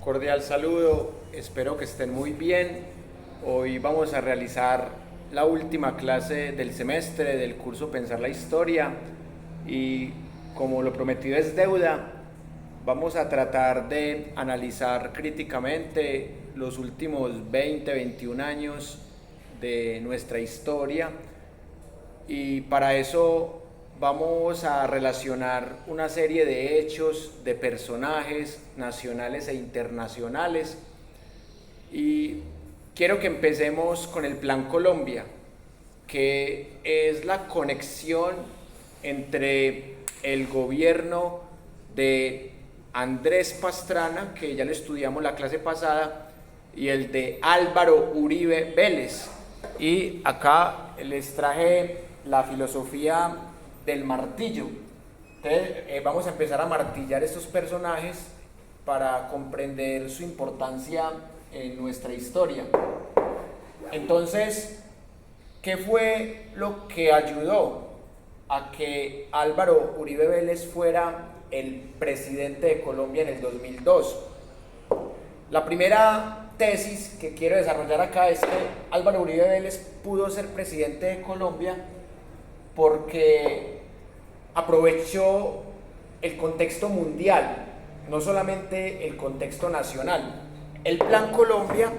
Cordial saludo, espero que estén muy bien. Hoy vamos a realizar la última clase del semestre del curso Pensar la Historia y como lo prometido es deuda, vamos a tratar de analizar críticamente los últimos 20, 21 años de nuestra historia y para eso vamos a relacionar una serie de hechos, de personajes nacionales e internacionales y quiero que empecemos con el Plan Colombia, que es la conexión entre el gobierno de Andrés Pastrana, que ya lo estudiamos la clase pasada, y el de Álvaro Uribe Vélez. Y acá les traje la filosofía del martillo. Entonces, vamos a empezar a martillar estos personajes para comprender su importancia en nuestra historia. Entonces, ¿qué fue lo que ayudó a que Álvaro Uribe Vélez fuera el presidente de Colombia en el 2002? La primera tesis que quiero desarrollar acá es que Álvaro Uribe Vélez pudo ser presidente de Colombia porque aprovechó el contexto mundial, no solamente el contexto nacional. El Plan Colombia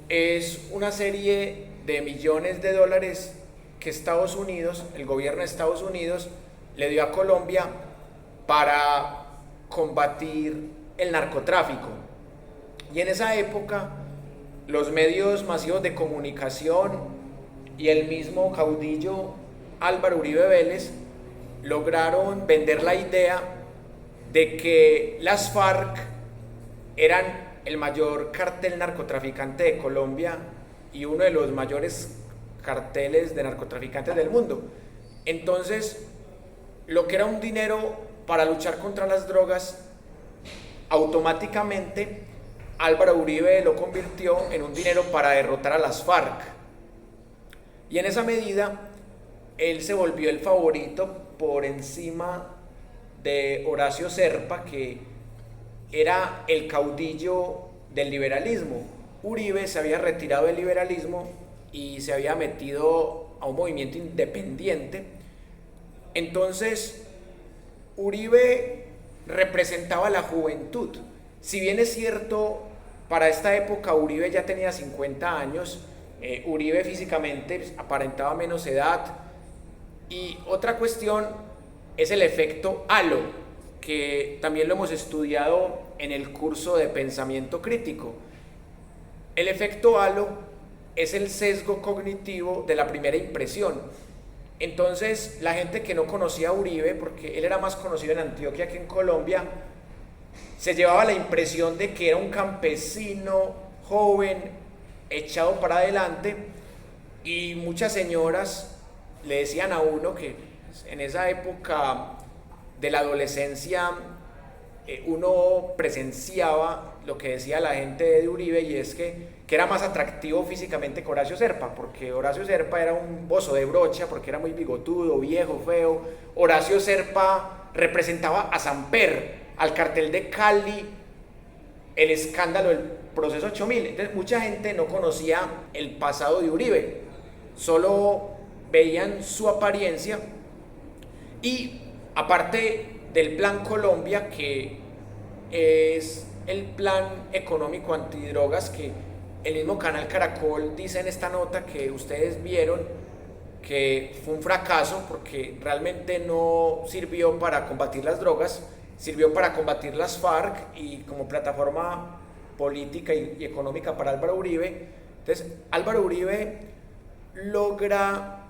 es una serie de millones de dólares que Estados Unidos, el gobierno de Estados Unidos, le dio a Colombia para combatir el narcotráfico. Y en esa época, los medios masivos de comunicación y el mismo caudillo Álvaro Uribe Vélez lograron vender la idea de que las FARC eran el mayor cartel narcotraficante de Colombia y uno de los mayores carteles de narcotraficantes del mundo. Entonces, lo que era un dinero para luchar contra las drogas, automáticamente Álvaro Uribe lo convirtió en un dinero para derrotar a las FARC. Y en esa medida, él se volvió el favorito por encima de Horacio Serpa, que era el caudillo del liberalismo. Uribe se había retirado del liberalismo y se había metido a un movimiento independiente. Entonces, Uribe representaba la juventud. Si bien es cierto, para esta época Uribe ya tenía 50 años, Uribe físicamente aparentaba menos edad. Y otra cuestión es el efecto halo, que también lo hemos estudiado en el curso de pensamiento crítico. El efecto halo es el sesgo cognitivo de la primera impresión. Entonces, la gente que no conocía a Uribe, porque él era más conocido en Antioquia que en Colombia, se llevaba la impresión de que era un campesino joven, echado para adelante, y muchas señoras le decían a uno que en esa época de la adolescencia uno presenciaba lo que decía la gente de Uribe, y es que era más atractivo físicamente que Horacio Serpa, porque Horacio Serpa era un bozo de brocha, porque era muy bigotudo, viejo, feo. Horacio Serpa representaba a Samper, al cartel de Cali, el escándalo del proceso 8000. Entonces mucha gente no conocía el pasado de Uribe, solo veían su apariencia. Y aparte del Plan Colombia, que es el plan económico antidrogas, que el mismo canal Caracol dice en esta nota que ustedes vieron que fue un fracaso porque realmente no sirvió para combatir las drogas, sirvió para combatir las FARC y como plataforma política y económica para Álvaro Uribe. Entonces, Álvaro Uribe logra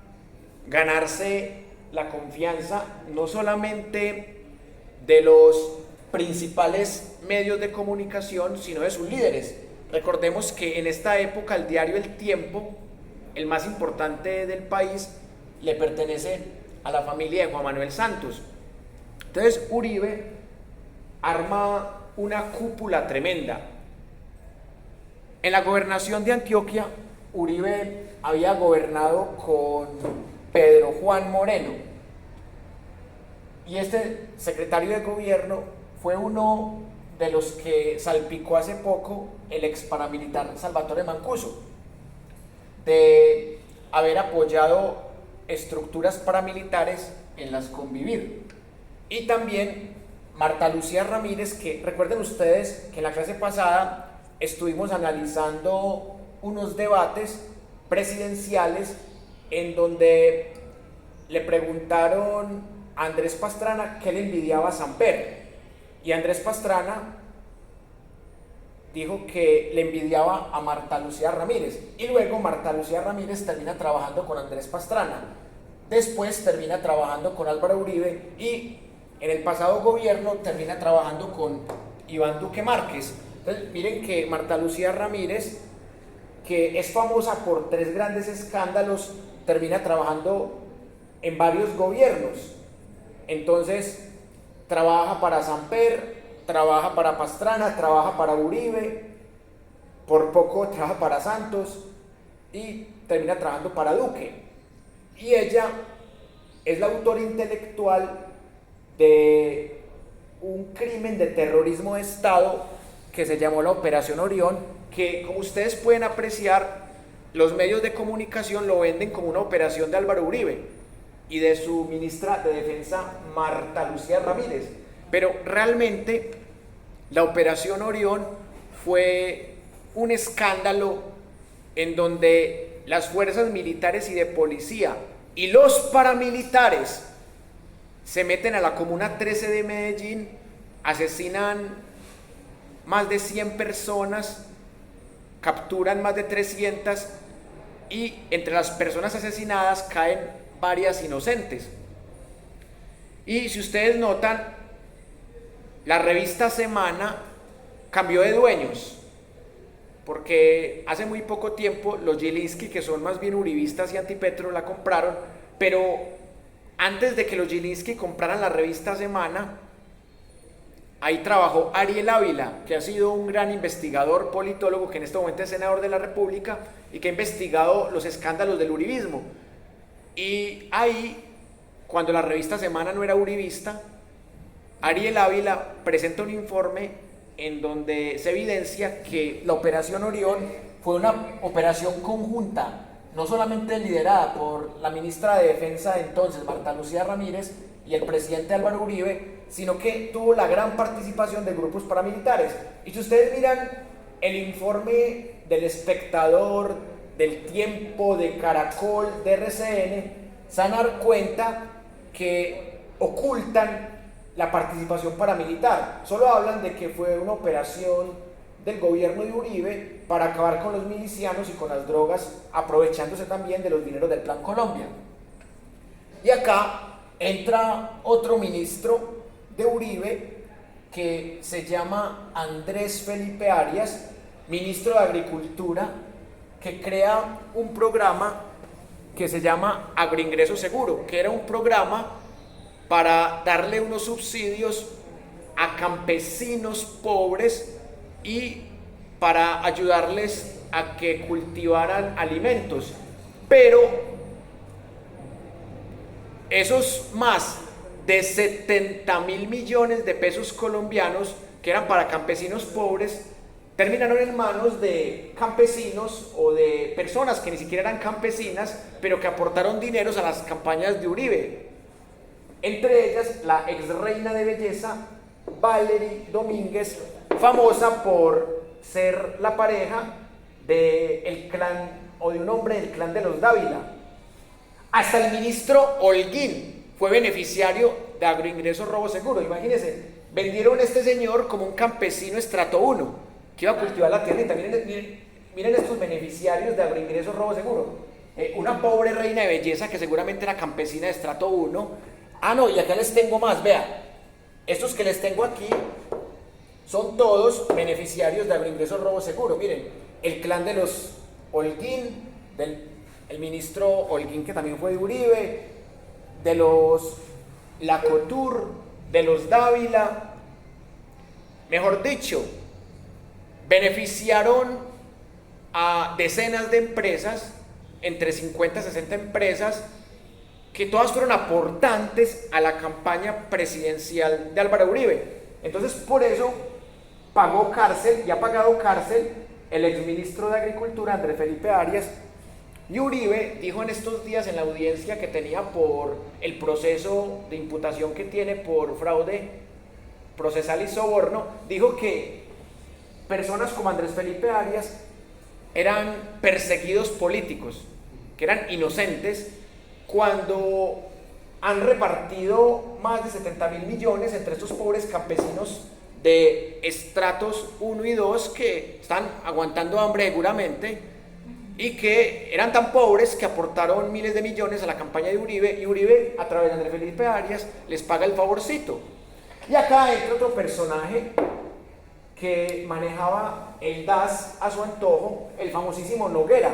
ganarse la confianza no solamente de los principales medios de comunicación, sino de sus líderes. Recordemos que en esta época el diario El Tiempo, el más importante del país, le pertenece a la familia de Juan Manuel Santos. Entonces Uribe arma una cúpula tremenda. En la gobernación de Antioquia, Uribe había gobernado con Pedro Juan Moreno, y este secretario de gobierno fue uno de los que salpicó hace poco el ex paramilitar Salvatore Mancuso, de haber apoyado estructuras paramilitares en las Convivir. Y también Marta Lucía Ramírez, que recuerden ustedes que en la clase pasada estuvimos analizando unos debates presidenciales en donde le preguntaron a Andrés Pastrana qué le envidiaba a Samper, y Andrés Pastrana dijo que le envidiaba a Marta Lucía Ramírez, y luego Marta Lucía Ramírez termina trabajando con Andrés Pastrana, después termina trabajando con Álvaro Uribe y en el pasado gobierno termina trabajando con Iván Duque Márquez. Entonces miren que Marta Lucía Ramírez, que es famosa por 3 grandes escándalos, termina trabajando en varios gobiernos. Entonces trabaja para Samper, trabaja para Pastrana, trabaja para Uribe, por poco trabaja para Santos y termina trabajando para Duque. Y ella es la autora intelectual de un crimen de terrorismo de Estado que se llamó la Operación Orión, que como ustedes pueden apreciar, los medios de comunicación lo venden como una operación de Álvaro Uribe y de su ministra de Defensa Marta Lucía Ramírez, pero realmente la Operación Orión fue un escándalo en donde las fuerzas militares y de policía y los paramilitares se meten a la Comuna 13 de Medellín, asesinan más de 100 personas, capturan más de 300 y entre las personas asesinadas caen varias inocentes. Y si ustedes notan, la revista Semana cambió de dueños, porque hace muy poco tiempo los Gilinski, que son más bien uribistas y antipetro, la compraron, pero antes de que los Gilinski compraran la revista Semana, ahí trabajó Ariel Ávila, que ha sido un gran investigador, politólogo, que en este momento es senador de la República y que ha investigado los escándalos del uribismo. Y ahí, cuando la revista Semana no era uribista, Ariel Ávila presenta un informe en donde se evidencia que la Operación Orión fue una operación conjunta, no solamente liderada por la ministra de Defensa de entonces, Marta Lucía Ramírez, y el presidente Álvaro Uribe, sino que tuvo la gran participación de grupos paramilitares. Y si ustedes miran el informe del Espectador, del Tiempo, de Caracol, de RCN, se van a dar cuenta que ocultan la participación paramilitar. Solo hablan de que fue una operación del gobierno de Uribe para acabar con los milicianos y con las drogas, aprovechándose también de los dineros del Plan Colombia. Y acá entra otro ministro de Uribe que se llama Andrés Felipe Arias, ministro de Agricultura, que crea un programa que se llama Agroingreso Seguro, que era un programa para darle unos subsidios a campesinos pobres y para ayudarles a que cultivaran alimentos. Pero esos más de 70.000 millones de pesos colombianos que eran para campesinos pobres terminaron en manos de campesinos o de personas que ni siquiera eran campesinas, pero que aportaron dineros a las campañas de Uribe. Entre ellas la ex reina de belleza Valery Domínguez, famosa por ser la pareja del clan o de un hombre del clan de los Dávila. Hasta el ministro Holguín fue beneficiario de Agroingreso Robo Seguro. Imagínense, vendieron a este señor como un campesino estrato 1 que iba a cultivar la tierrita. Miren estos beneficiarios de Agroingreso Robo Seguro. Una pobre reina de belleza que seguramente era campesina de estrato 1. Ah, no, y acá les tengo más, vean. Estos que les tengo aquí son todos beneficiarios de Agroingreso Robo Seguro. Miren, el clan de los Holguín, el ministro Holguín, que también fue de Uribe, de los Lacotur, de los Dávila. Mejor dicho, beneficiaron a decenas de empresas, entre 50 y 60 empresas, que todas fueron aportantes a la campaña presidencial de Álvaro Uribe. Entonces, por eso, pagó cárcel y ha pagado cárcel el exministro de Agricultura, Andrés Felipe Arias. Y Uribe dijo en estos días en la audiencia que tenía por el proceso de imputación que tiene por fraude procesal y soborno, dijo que personas como Andrés Felipe Arias eran perseguidos políticos, que eran inocentes, cuando han repartido más de 70.000 millones entre estos pobres campesinos de estratos 1 y 2 que están aguantando hambre seguramente y que eran tan pobres que aportaron miles de millones a la campaña de Uribe, y Uribe, a través de Andrés Felipe Arias, les paga el favorcito. Y acá entra otro personaje que manejaba el DAS a su antojo, el famosísimo Noguera,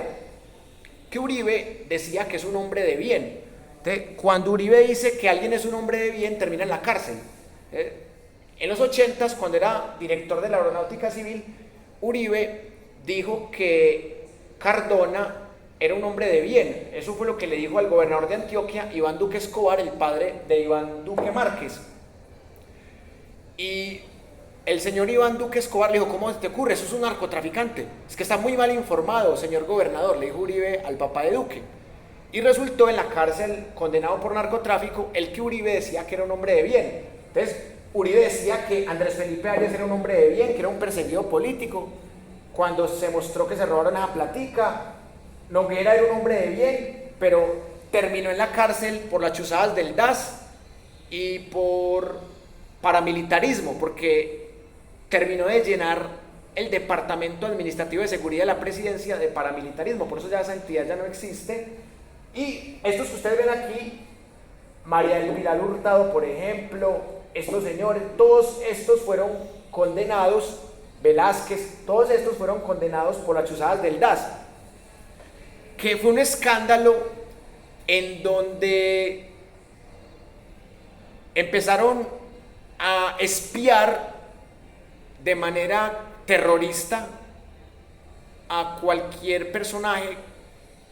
que Uribe decía que es un hombre de bien. Entonces, cuando Uribe dice que alguien es un hombre de bien, termina en la cárcel. En los 80s, cuando era director de la Aeronáutica Civil, Uribe dijo que Cardona era un hombre de bien. Eso fue lo que le dijo al gobernador de Antioquia, Iván Duque Escobar, el padre de Iván Duque Márquez. Y el señor Iván Duque Escobar le dijo: ¿cómo te ocurre? Eso es un narcotraficante. Es que está muy mal informado, señor gobernador, le dijo Uribe al papá de Duque. Y resultó en la cárcel condenado por narcotráfico, el que Uribe decía que era un hombre de bien. Entonces, Uribe decía que Andrés Felipe Arias era un hombre de bien, que era un perseguido político. Cuando se mostró que se robaron esa platica, Noguera era un hombre de bien, pero terminó en la cárcel por las chuzadas del DAS y por paramilitarismo, porque terminó de llenar el Departamento Administrativo de Seguridad de la Presidencia de paramilitarismo. Por eso ya esa entidad ya no existe. Y estos que ustedes ven aquí, María Elvira Hurtado, por ejemplo, estos señores, todos estos fueron condenados, Velázquez, todos estos fueron condenados por las chuzadas del DAS, que fue un escándalo en donde empezaron a espiar de manera terrorista a cualquier personaje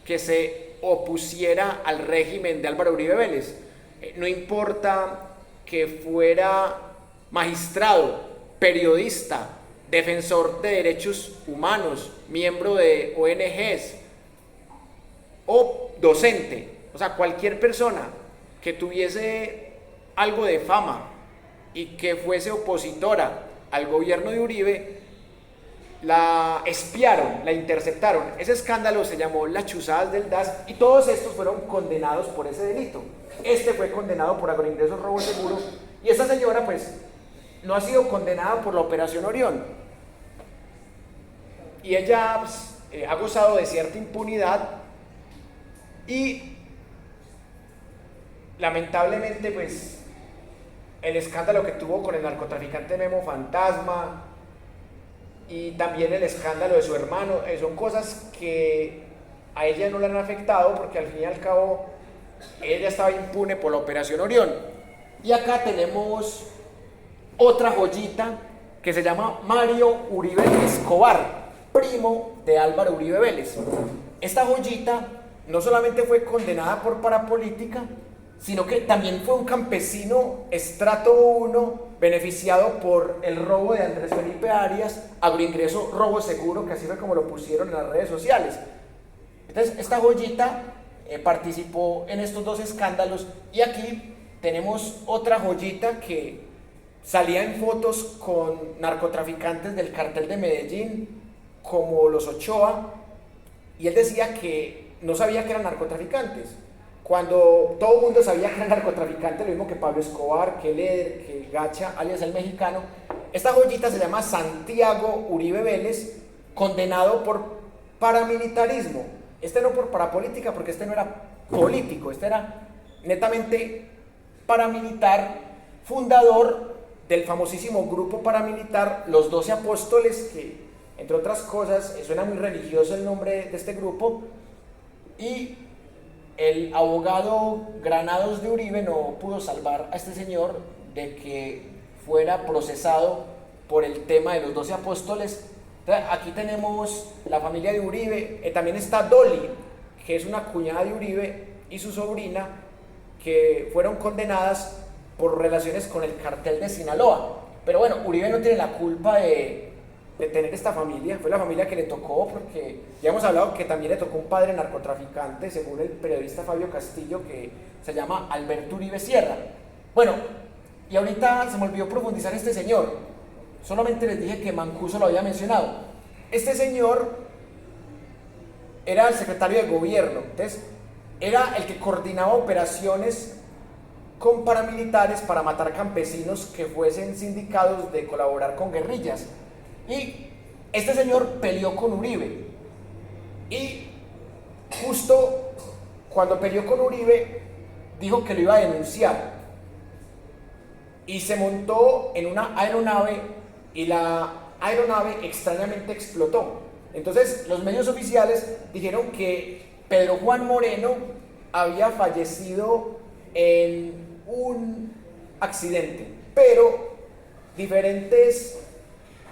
que se opusiera al régimen de Álvaro Uribe Vélez. No importa que fuera magistrado, periodista, defensor de derechos humanos, miembro de ONGs o docente, o sea, cualquier persona que tuviese algo de fama y que fuese opositora al gobierno de Uribe, la espiaron, la interceptaron. Ese escándalo se llamó las chuzadas del DAS y todos estos fueron condenados por ese delito. Este fue condenado por agroingresos, robo seguro, y esta señora pues no ha sido condenada por la Operación Orión, y ella pues, ha gozado de cierta impunidad, y lamentablemente pues el escándalo que tuvo con el narcotraficante Memo Fantasma y también el escándalo de su hermano, son cosas que a ella no le han afectado, porque al fin y al cabo ella estaba impune por la Operación Orión. Y acá tenemos otra joyita que se llama Mario Uribe Escobar, primo de Álvaro Uribe Vélez. Esta joyita no solamente fue condenada por parapolítica, sino que también fue un campesino estrato 1 beneficiado por el robo de Andrés Felipe Arias, agroingreso, robo seguro, que así fue como lo pusieron en las redes sociales. Entonces, esta joyita participó en estos dos escándalos, y aquí tenemos otra joyita que salía en fotos con narcotraficantes del cartel de Medellín, como los Ochoa, y él decía que no sabía que eran narcotraficantes, cuando todo el mundo sabía que eran narcotraficantes, lo mismo que Pablo Escobar, que Leder, que Gacha, alias el mexicano. Esta joyita se llama Santiago Uribe Vélez, condenado por paramilitarismo. Este no por parapolítica, porque este no era político, este era netamente paramilitar, fundador del famosísimo grupo paramilitar Los 12 Apóstoles, que entre otras cosas suena muy religioso el nombre de este grupo. Y el abogado Granados de Uribe no pudo salvar a este señor de que fuera procesado por el tema de los 12 apóstoles. Entonces, aquí tenemos la familia de Uribe, también está Dolly, que es una cuñada de Uribe, y su sobrina, que fueron condenadas por relaciones con el cartel de Sinaloa. Pero bueno, Uribe no tiene la culpa de tener esta familia, fue la familia que le tocó, porque ya hemos hablado que también le tocó un padre narcotraficante, según el periodista Fabio Castillo, que se llama Alberto Uribe Sierra. Bueno, y ahorita se me olvidó profundizar este señor, solamente les dije que Mancuso lo había mencionado. Este señor era el secretario de gobierno, entonces era el que coordinaba operaciones con paramilitares para matar campesinos que fuesen sindicados de colaborar con guerrillas. Y este señor peleó con Uribe. Y justo cuando peleó con Uribe, dijo que lo iba a denunciar. Y se montó en una aeronave y la aeronave extrañamente explotó. Entonces los medios oficiales dijeron que Pedro Juan Moreno había fallecido en un accidente, pero diferentes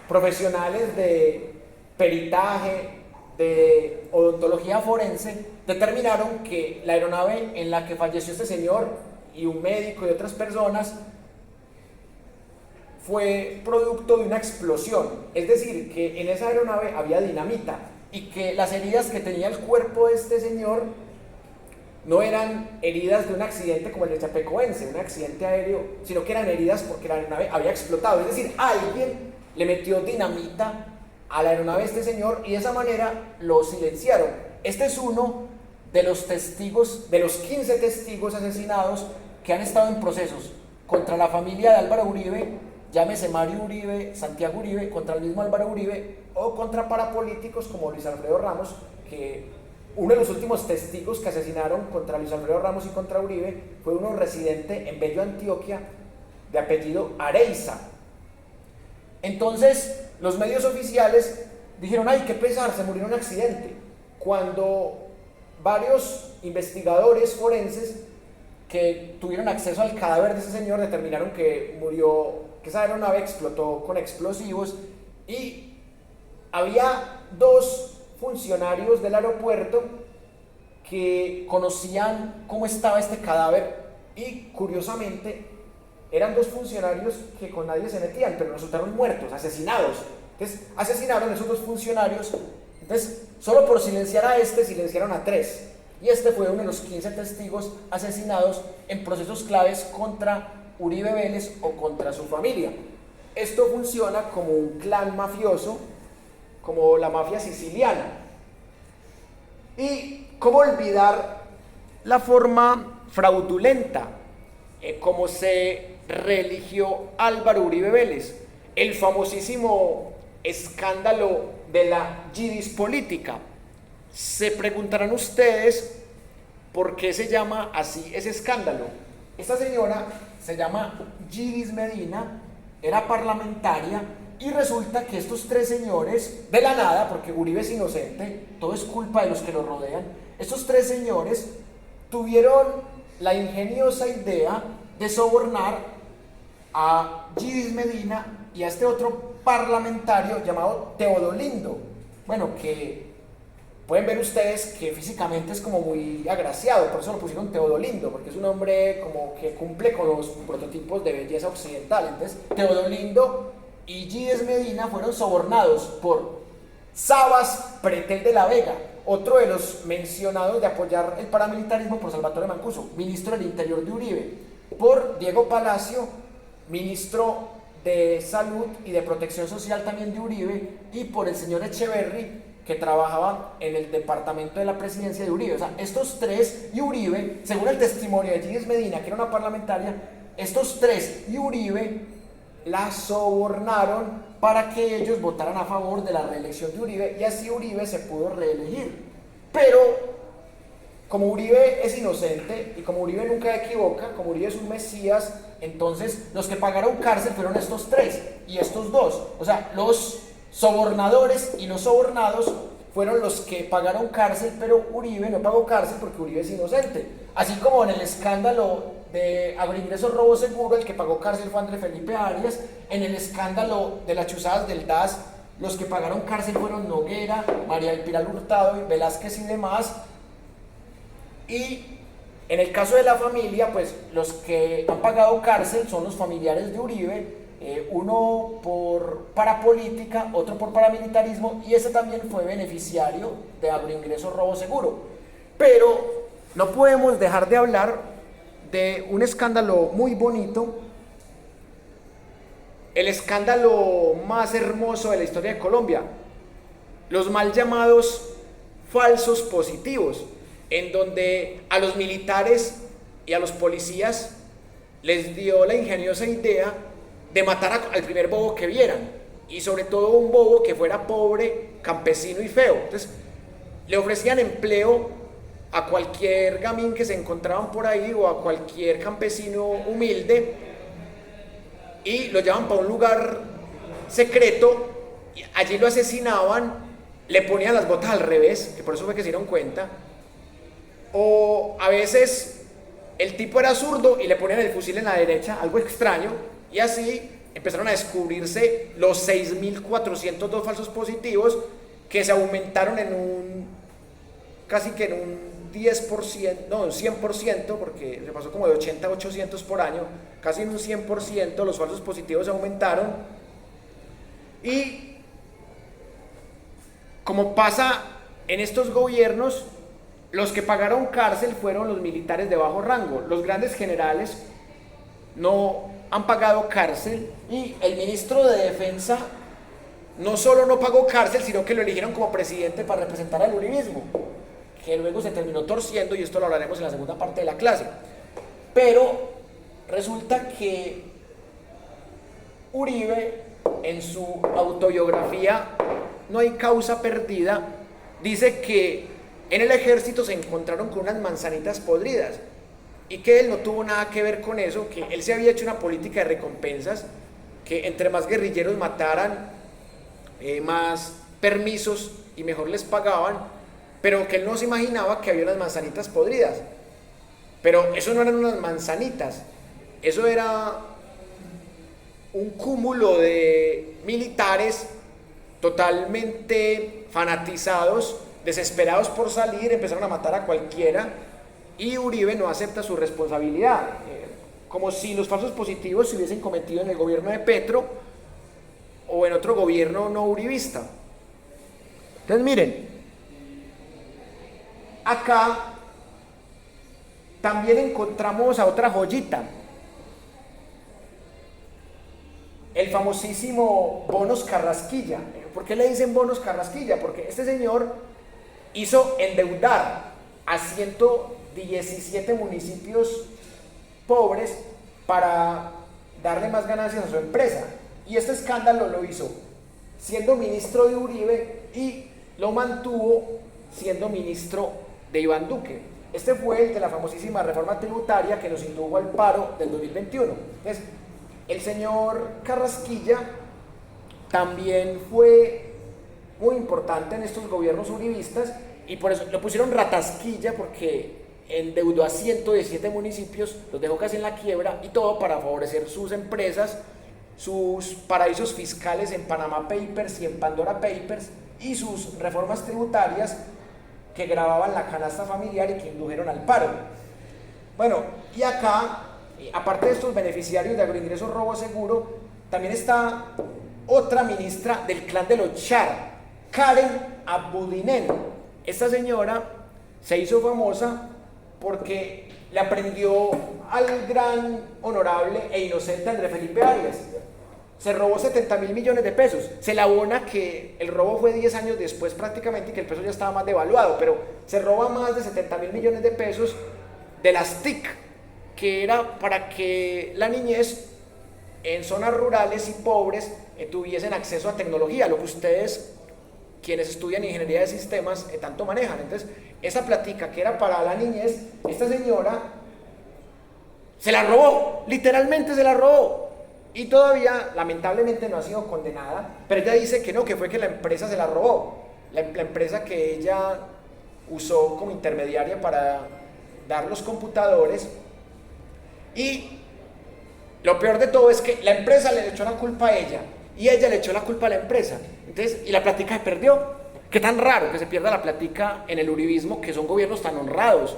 profesionales de peritaje, de odontología forense, determinaron que la aeronave en la que falleció este señor y un médico y otras personas fue producto de una explosión, es decir, que en esa aeronave había dinamita y que las heridas que tenía el cuerpo de este señor no eran heridas de un accidente como el de Chapecoense, un accidente aéreo, sino que eran heridas porque la aeronave había explotado, es decir, alguien le metió dinamita a la aeronave de este señor y de esa manera lo silenciaron. Este es uno de los testigos, de los 15 testigos asesinados que han estado en procesos contra la familia de Álvaro Uribe, llámese Mario Uribe, Santiago Uribe, contra el mismo Álvaro Uribe o contra parapolíticos como Luis Alfredo Ramos, que uno de los últimos testigos que asesinaron contra Luis Alfredo Ramos y contra Uribe fue uno residente en Bello, Antioquia, de apellido Areiza. Entonces, los medios oficiales dijeron, ay, qué pesar, se murió en un accidente, cuando varios investigadores forenses que tuvieron acceso al cadáver de ese señor determinaron que murió, que esa aeronave explotó con explosivos y había dos funcionarios del aeropuerto que conocían cómo estaba este cadáver y curiosamente eran dos funcionarios que con nadie se metían, pero resultaron muertos, asesinados. Entonces asesinaron a esos dos funcionarios, entonces solo por silenciar a este silenciaron a tres y este fue uno de los 15 testigos asesinados en procesos claves contra Uribe Vélez o contra su familia. Esto funciona como un clan mafioso, como la mafia siciliana. Y cómo olvidar la forma fraudulenta como se reeligió Álvaro Uribe Vélez, el famosísimo escándalo de la Yidis política. Se preguntarán ustedes por qué se llama así ese escándalo. Esta señora se llama Yidis Medina, era parlamentaria y resulta que estos tres señores, de la nada, porque Uribe es inocente, todo es culpa de los que lo rodean, estos tres señores tuvieron la ingeniosa idea de sobornar a Yidis Medina y a este otro parlamentario llamado Teodolindo. Bueno, que pueden ver ustedes que físicamente es como muy agraciado, por eso lo pusieron Teodolindo, porque es un hombre como que cumple con los prototipos de belleza occidental. Entonces, Teodolindo y Yidis Medina fueron sobornados por Sabas Pretel de la Vega, otro de los mencionados de apoyar el paramilitarismo por Salvatore Mancuso, ministro del Interior de Uribe, por Diego Palacio, ministro de Salud y de Protección Social también de Uribe, y por el señor Echeverry, que trabajaba en el departamento de la presidencia de Uribe. O sea, estos tres y Uribe, según el testimonio de Yidis Medina, que era una parlamentaria, estos tres y Uribe la sobornaron para que ellos votaran a favor de la reelección de Uribe y así Uribe se pudo reelegir. Pero como Uribe es inocente y como Uribe nunca equivoca, como Uribe es un mesías, entonces los que pagaron cárcel fueron estos tres y estos dos. O sea, los sobornadores y los sobornados fueron los que pagaron cárcel, pero Uribe no pagó cárcel porque Uribe es inocente. Así como en el escándalo de Agroingresos Robo Seguro, el que pagó cárcel fue André Felipe Arias. En el escándalo de las chuzadas del DAS, los que pagaron cárcel fueron Noguera, María del Pilar Hurtado, Velázquez y demás. Y en el caso de la familia, pues los que han pagado cárcel son los familiares de Uribe uno por parapolítica, otro por paramilitarismo, y ese también fue beneficiario de Agroingreso Robo Seguro. Pero no podemos dejar de hablar de un escándalo muy bonito, el escándalo más hermoso de la historia de Colombia, los mal llamados falsos positivos, en donde a los militares y a los policías les dio la ingeniosa idea de matar al primer bobo que vieran, y sobre todo un bobo que fuera pobre, campesino y feo. Entonces le ofrecían empleo a cualquier gamín que se encontraban por ahí o a cualquier campesino humilde, y lo llevaban para un lugar secreto, y allí lo asesinaban, le ponían las botas al revés, que por eso fue que se dieron cuenta, o a veces el tipo era zurdo y le ponían el fusil en la derecha, algo extraño, y así empezaron a descubrirse los 6.402 falsos positivos, que se aumentaron casi que en un 10%, no, un 100%, porque se pasó como de 80 a 800 por año, casi en un 100% los falsos positivos se aumentaron. Y como pasa en estos gobiernos, los que pagaron cárcel fueron los militares de bajo rango. Los grandes generales no han pagado cárcel, y el ministro de Defensa no solo no pagó cárcel, sino que lo eligieron como presidente para representar al uribismo, que luego se terminó torciendo, y esto lo hablaremos en la segunda parte de la clase. Pero resulta que Uribe, en su autobiografía No hay causa perdida, dice que en el ejército se encontraron con unas manzanitas podridas, y que él no tuvo nada que ver con eso, que él se había hecho una política de recompensas, que entre más guerrilleros mataran, más permisos y mejor les pagaban, pero que él no se imaginaba que había unas manzanitas podridas. Pero eso no eran unas manzanitas, eso era un cúmulo de militares totalmente fanatizados, desesperados por salir, empezaron a matar a cualquiera, y Uribe no acepta su responsabilidad, como si los falsos positivos se hubiesen cometido en el gobierno de Petro o en otro gobierno no uribista. Entonces miren, acá también encontramos a otra joyita, el famosísimo Bonos Carrasquilla. ¿Por qué le dicen Bonos Carrasquilla? Porque este señor hizo endeudar a 117 municipios pobres para darle más ganancias a su empresa, y este escándalo lo hizo siendo ministro de Uribe y lo mantuvo siendo ministro de Iván Duque. Este fue el de la famosísima reforma tributaria que nos indujo al paro del 2021. Entonces, el señor Carrasquilla también fue muy importante en estos gobiernos uribistas, y por eso lo pusieron Ratasquilla, porque endeudó a 117 municipios, los dejó casi en la quiebra, y todo para favorecer sus empresas, sus paraísos fiscales en Panama Papers y en Pandora Papers, y sus reformas tributarias que gravaban la canasta familiar y que indujeron al paro. Bueno, y acá, aparte de estos beneficiarios de Agroingreso Robo Seguro, también está otra ministra del clan de los Char, Karen Abudinen. Esta señora se hizo famosa porque le aprendió al gran, honorable e inocente Andrés Felipe Arias. Se robó 70.000 millones de pesos. Se le abona que el robo fue 10 años después prácticamente, y que el peso ya estaba más devaluado, pero se roba más de 70.000 millones de pesos de las TIC, que era para que la niñez en zonas rurales y pobres tuviesen acceso a tecnología, lo que ustedes, quienes estudian ingeniería de sistemas, tanto manejan. Entonces, esa plática que era para la niñez, esta señora se la robó, literalmente se la robó, y todavía lamentablemente no ha sido condenada, pero ella dice que no, que fue que la empresa se la robó, la empresa que ella usó como intermediaria para dar los computadores. Y lo peor de todo es que la empresa le echó la culpa a ella, y ella le echó la culpa a la empresa. Entonces, y la plática se perdió. Qué tan raro que se pierda la plática en el uribismo, que son gobiernos tan honrados.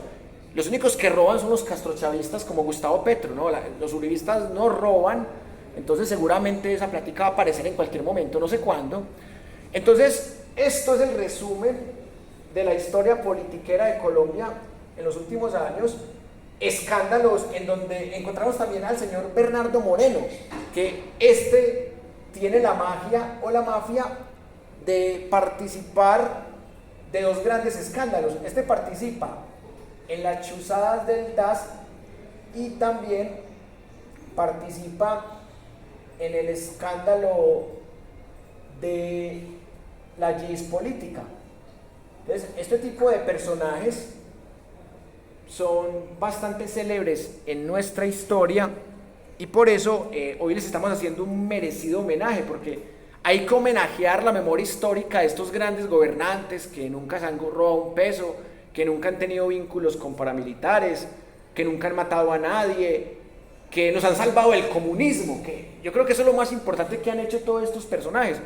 Los únicos que roban son los castrochavistas como Gustavo Petro, ¿no? Los uribistas no roban, Entonces seguramente esa plática va a aparecer en cualquier momento, no sé cuándo. Entonces, esto es el resumen de la historia politiquera de Colombia en los últimos años. Escándalos en donde encontramos también al señor Bernardo Moreno, que tiene la magia o la mafia de participar de dos grandes escándalos. Participa en las chuzadas del DAS y también participa en el escándalo de la GIS política. Entonces, este tipo de personajes son bastante célebres en nuestra historia y por eso hoy les estamos haciendo un merecido homenaje, porque hay que homenajear la memoria histórica de estos grandes gobernantes que nunca se han robado un peso, que nunca han tenido vínculos con paramilitares, que nunca han matado a nadie, que nos han salvado del comunismo, que yo creo que eso es lo más importante que han hecho todos estos personajes.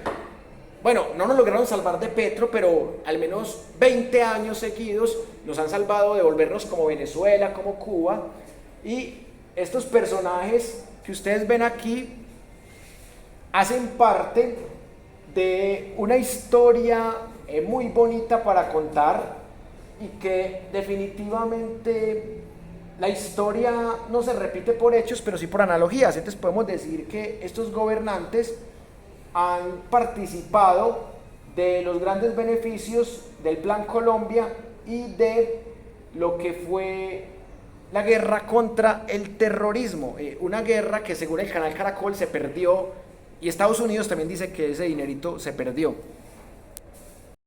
Bueno, no nos lograron salvar de Petro, pero al menos 20 años seguidos nos han salvado de volvernos como Venezuela, como Cuba. Y estos personajes que ustedes ven aquí hacen parte de una historia muy bonita para contar y que definitivamente la historia no se repite por hechos, pero sí por analogías. Entonces podemos decir que estos gobernantes han participado de los grandes beneficios del Plan Colombia y de lo que fue la guerra contra el terrorismo, una guerra que según el canal Caracol se perdió y Estados Unidos también dice que ese dinerito se perdió.